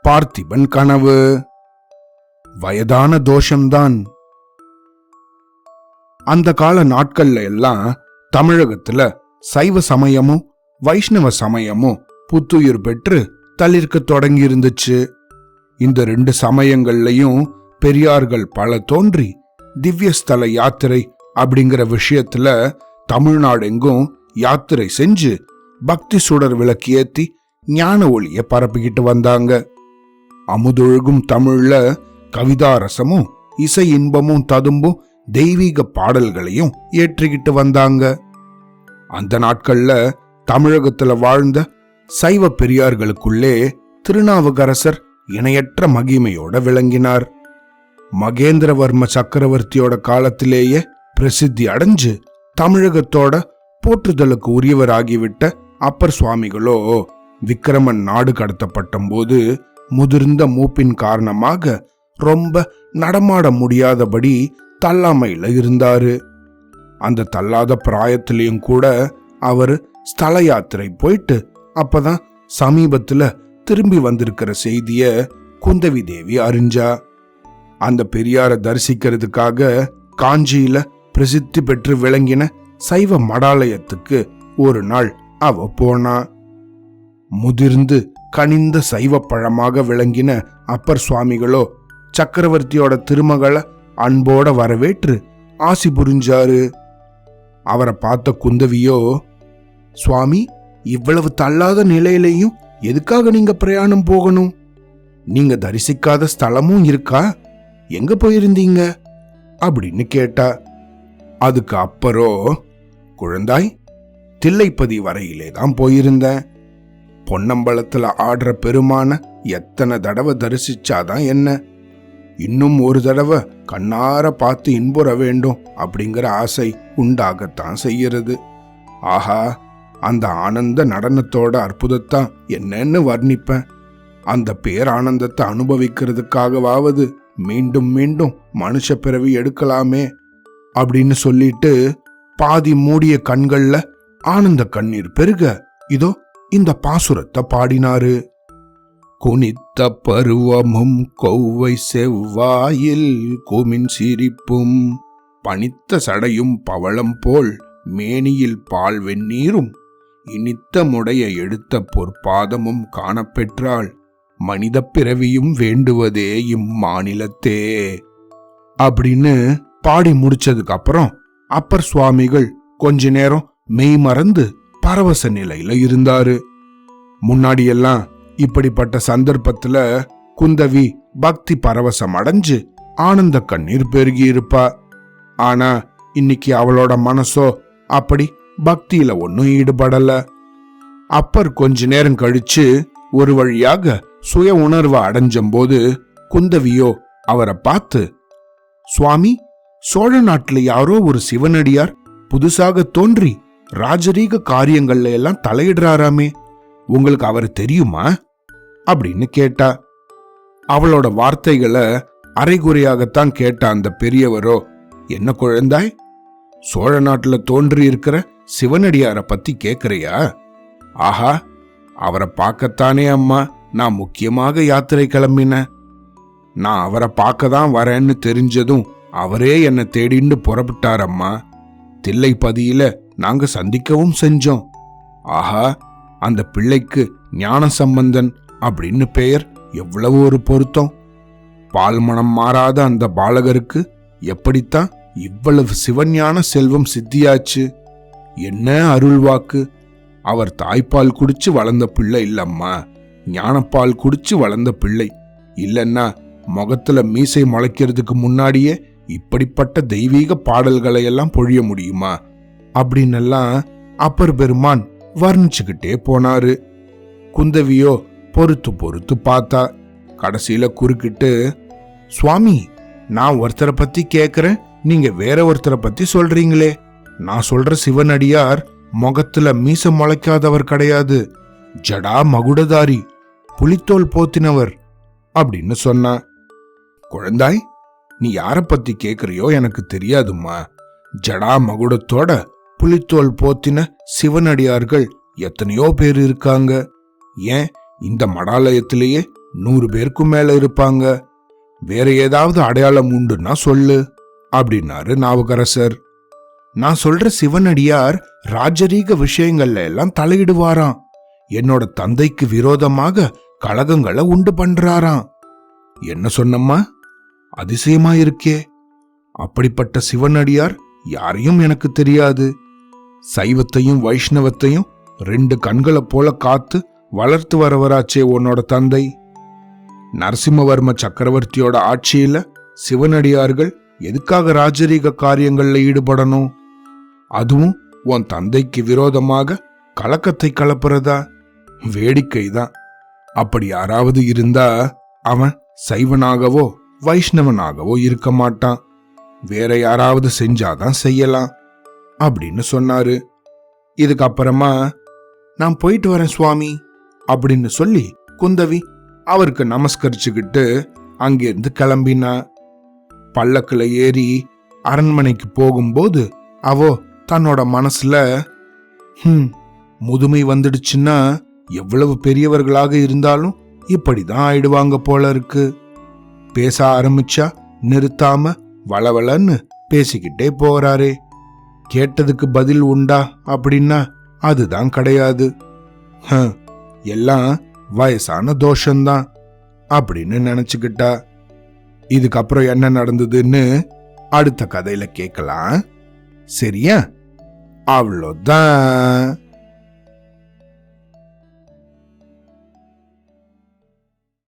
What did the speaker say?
பார்த்திபன் கனவு. வயதான தோஷம்தான். அந்த கால நாட்கள்ல எல்லாம் தமிழகத்துல சைவ சமயமும் வைஷ்ணவ சமயமும் புத்துயிர் பெற்று தளிர்க்க தொடங்கி இருந்துச்சு. இந்த ரெண்டு சமயங்கள்லயும் பெரியார்கள் பல தோன்றி திவ்யஸ்தல யாத்திரை அப்படிங்கிற விஷயத்துல தமிழ்நாடு எங்கும் யாத்திரை செஞ்சு பக்தி சுடர் விளக்கு ஏத்தி ஞான ஒளிய பரப்பிக்கிட்டு வந்தாங்க. அமுதொழுகும் தமிழ்ல கவிதாரசமும் இசை இன்பமும் ததும்பும் தெய்வீக பாடல்களையும் ஏற்றிக்கிட்டு வந்தாங்க. அந்த நாட்கள்ல தமிழகத்துல வாழ்ந்த சைவ பெரியார்களுக்குள்ளே திருநாவுக்கரசர் இணையற்ற மகிமையோட விளங்கினார். மகேந்திரவர்ம சக்கரவர்த்தியோட காலத்திலேயே பிரசித்தி அடைஞ்சு தமிழகத்தோட போற்றுதலுக்கு உரியவராகிவிட்ட அப்பர் சுவாமிகளோ விக்கிரமன் நாடு கடத்தப்பட்ட போது முதிர்ந்த மூப்பின் காரணமாக ரொம்ப நடமாட முடியாதபடி தள்ளாமையில இருந்தாரு. அந்த தள்ளாத பிராயத்திலையும் கூட அவர் ஸ்தல யாத்திரை போயிட்டு அப்பதான் சமீபத்துல திரும்பி வந்திருக்கிற செய்திய குந்தவி தேவி அறிஞ்சா. அந்த பெரியார தரிசிக்கிறதுக்காக காஞ்சியில பிரசித்தி பெற்று விளங்கின சைவ மடாலயத்துக்கு ஒரு நாள் அவ போனா. முதிர்ந்து கனிந்த சைவ பழமாக விளங்கின அப்பர் சுவாமிகளோ சக்கரவர்த்தியோட திருமகளை அன்போட வரவேற்று ஆசி புரிஞ்சாரு. அவரை பார்த்த குந்தவியோ, சுவாமி, இவ்வளவு தள்ளாத நிலையிலையும் எதுக்காக நீங்க பிரயாணம் போகணும்? நீங்க தரிசிக்காத ஸ்தலமும் இருக்கா? எங்க போயிருந்தீங்க அப்படின்னு கேட்டா. அதுக்கு அப்பரோ, குழந்தாய், தில்லைப்பதி வரையிலே தான் போயிருந்தேன். பொன்னம்பலத்துல ஆடுற பெருமான எத்தனை தடவை தரிசிச்சாதான் என்ன, இன்னும் ஒரு தடவை கண்ணார பார்த்து இன்புற வேண்டும் அப்படிங்கிற ஆசை உண்டாகத்தான் செய்யறது. ஆஹா, அந்த ஆனந்த நடனத்தோட அற்புதத்தான் என்னன்னு வர்ணிப்பேன். அந்த பேரானந்தத்தை அனுபவிக்கிறதுக்காகவாவது மீண்டும் மீண்டும் மனுஷ பிறவி எடுக்கலாமே அப்படின்னு சொல்லிட்டு பாதி மூடிய கண்கள்ல ஆனந்த கண்ணீர் பெருக இதோ இந்த பாசுரத்தை பாடினாரு. குனித்த பருவமும் கொவ்வை செவ்வாயில் குமின் சிரிப்பும் பனித்த சடையும் பவளம் போல் மேனியில் பால் வெந்நீரும் இனித்த முடைய எடுத்த பொற்பாதமும் காணப்பெற்றாள் மனித பிறவியும் வேண்டுவதே இம்மாநிலத்தே அப்படின்னு பாடி முடிச்சதுக்கு அப்புறம் அப்பர் சுவாமிகள் கொஞ்ச நேரம் மெய் மறந்து பரவச நிலையில இருந்தாரு. முன்னாடியெல்லாம் இப்படிப்பட்ட சந்தர்ப்பத்துல குந்தவி பக்தி பரவசம் அடைஞ்சு ஆனந்த கண்ணீர் பெருகி இருப்பா. ஆனா இன்னைக்கு அவளோட மனசோ அப்படி பக்தியில ஒன்னும் ஈடுபடல. அப்பர் கொஞ்ச நேரம் கழிச்சு ஒரு வழியாக சுய உணர்வை அடைஞ்சம்போது குந்தவியோ அவரை பார்த்து, சுவாமி, சோழ நாட்டுல யாரோ ஒரு சிவனடியார் புதுசாக தோன்றி ராஜரீக காரியங்கள்ல எல்லாம் தலையிடுறாராமே, உங்களுக்கு அவர் தெரியுமா அப்படின்னு கேட்டா. அவளோட வார்த்தைகளை அரைகுறையாகத்தான் கேட்ட அந்த பெரியவரோ, என்ன குழந்தாய், சோழ நாட்டுல தோன்றி இருக்கிற சிவனடியார பத்தி கேக்குறியா? ஆஹா, அவரை பார்க்கத்தானே அம்மா நான் முக்கியமாக யாத்திரை கிளம்பின. நான் அவரை பார்க்க தான் வரேன்னு தெரிஞ்சதும் அவரே என்னை தேடிண்டு புறப்பட்டாரம்மா. தில்லைப்பதியில நாங்க சந்திக்கவும் செஞ்சோம். ஆஹா, அந்த பிள்ளைக்கு ஞான சம்பந்தன் அப்படின்னு பெயர் எவ்வளவு ஒரு பொருத்தம். பால்மணம் மாறாத அந்த பாலகருக்கு எப்படித்தான் இவ்வளவு சிவஞான செல்வம் சித்தியாச்சு? என்ன அருள்வாக்கு! அவர் தாய்ப்பால் குடிச்சு வளர்ந்த பிள்ளை இல்லம்மா, ஞானப்பால் குடிச்சு வளர்ந்த பிள்ளை. இல்லன்னா முகத்துல மீசை முளைக்கிறதுக்கு முன்னாடியே இப்படிப்பட்ட தெய்வீக பாடல்களை எல்லாம் பொழிய முடியுமா அப்படின்னெல்லாம் அப்பர் பெருமான் வர்ணிச்சுக்கிட்டே போனாரு. குந்தவியோ பொறுத்து பொறுத்து பார்த்தா. கடைசியில குறுக்கிட்டு, சுவாமி, நான் ஒருத்தரை பத்தி கேக்குறேன், நீங்க வேற ஒருத்தரை பத்தி சொல்றீங்களே. நான் சொல்ற சிவனடியார் முகத்துல மீச முளைக்காதவர் கிடையாது, ஜடா மகுடதாரி, புலித்தோல் போத்தினவர் அப்படின்னு சொன்னா. குழந்தாய், நீ யார பத்தி கேக்குறியோ எனக்கு தெரியாதும்மா. ஜடா மகுடத்தோட புலித்தோல் போத்தின சிவனடியார்கள் எத்தனையோ பேர் இருக்காங்க. ஏன் இந்த மடாலயத்திலேயே 100 பேருக்கும் மேல இருப்பாங்க. வேற ஏதாவது அடையாளம் உண்டுன்னா சொல்லு அப்படின்னாரு நாவுக்கரசர். நான் சொல்ற சிவனடியார் ராஜரீக விஷயங்கள்ல எல்லாம் தலையிடுவாராம். என்னோட தந்தைக்கு விரோதமாக கலகங்களை உண்டு பண்றாராம். என்ன சொன்னம்மா? அதிசயமா இருக்கே. அப்படிப்பட்ட சிவனடியார் யாரையும் எனக்கு தெரியாது. சைவத்தையும் வைஷ்ணவத்தையும் 2 கண்களை போல காத்து வளர்த்து வரவராச்சே உன்னோட தந்தை. நரசிம்மவர்ம சக்கரவர்த்தியோட ஆட்சியில சிவனடியார்கள் எதுக்காக ராஜரீக காரியங்கள்ல ஈடுபடணும்? அதுவும் உன் தந்தைக்கு விரோதமாக கலக்கத்தை கலப்புறதா? வேடிக்கைதான். அப்படி யாராவது இருந்தா அவன் சைவனாகவோ வைஷ்ணவனாகவோ இருக்க மாட்டான். வேற யாராவது செஞ்சாதான் செய்யலாம் அப்படின்னு சொன்னாரு. இதுக்கப்புறமா நான் போயிட்டு வரேன் சுவாமி அப்படின்னு சொல்லி குந்தவி அவருக்கு நமஸ்கரிச்சுக்கிட்டு அங்கிருந்து கிளம்பினா. பல்லக்குல ஏறி அரண்மனைக்கு போகும்போது அவோ தன்னோட மனசுல முதுமை வந்துடுச்சுன்னா எவ்வளவு பெரியவர்களாக இருந்தாலும் இப்படிதான் ஆயிடுவாங்க போல இருக்கு. பேச ஆரம்பிச்சா நிறுத்தாம வளவளன்னு பேசிக்கிட்டே போறாரே. கேட்டதுக்கு பதில் உண்டா அப்படின்னா அதுதான் கிடையாது. எல்லாம் வயசான தோஷம்தான் அப்படின்னு நினைச்சுக்கிட்டா. இதுக்கப்புறம் என்ன நடந்ததுன்னு அடுத்த கதையில கேட்கலாம். சரியா? அவ்வளோதான்.